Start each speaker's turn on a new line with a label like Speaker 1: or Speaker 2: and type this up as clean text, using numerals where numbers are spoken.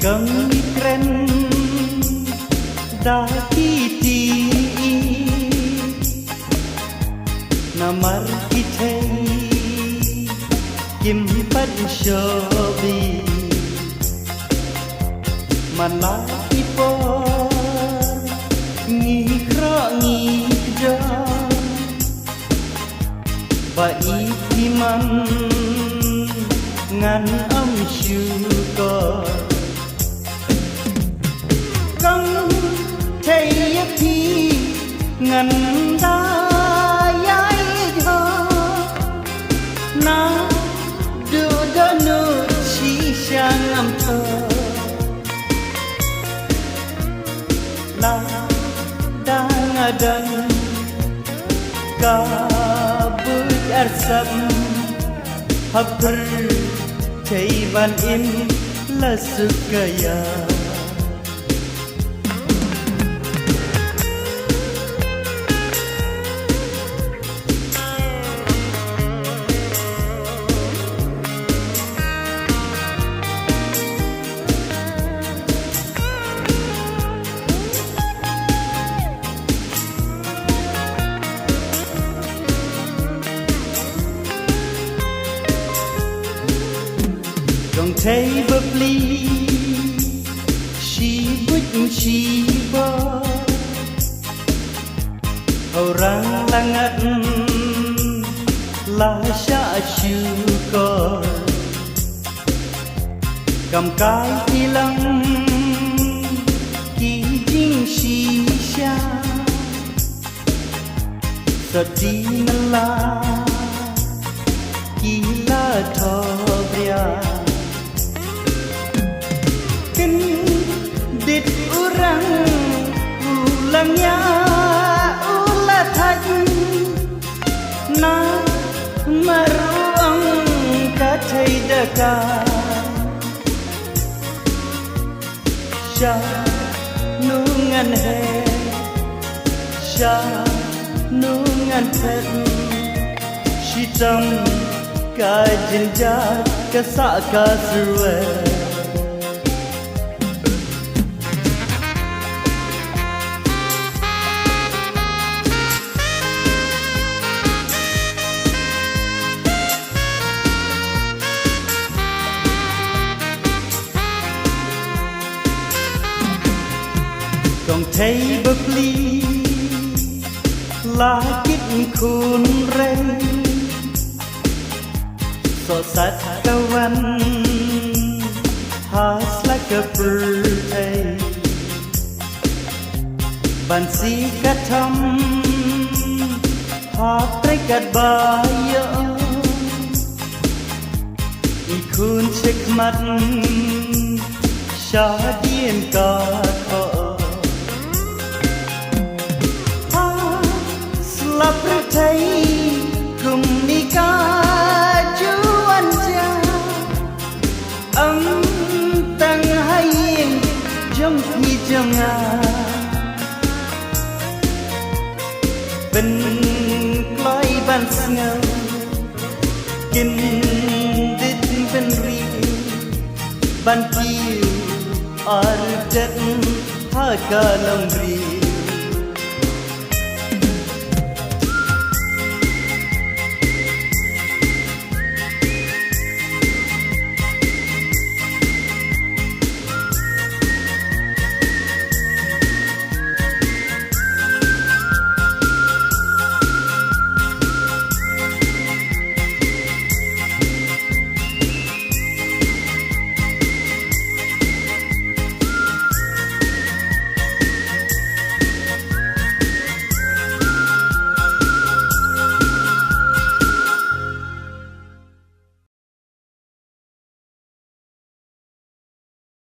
Speaker 1: Căng kren da kiti namar kithe kim pat shobi mana ipo ngi kra ngi ja ba iman ngan âm shu ko căng thấy thi ngân da yai ho na du da nu chi sang âm thơ la đang adan ka bud arsam habr thấy ban im là sukaya Don't take a plea, she wouldn't she bo. Orang langat la sha chu ko. Cầm cái hilang ki jing shi sha. Sedih la kila thobria. Dit orang ulangnya ulah thajn na maruang kathai daka sha nungan he sha nungan phet shitam ka jinja ka sa ka surwe Còn thấy bậc ly lá kít khôn rây so sát cao văn has like a birthday bàn si cắt thăm hát tay cắt bay y khôn chiếc mắt xa điên cả thọ lấp thấy cùng đi ca chuan cha ấm tăng hay trong khi trong bên lối ban ngờ kinh đít bên ri ban kia ở đất thả cả lòng ri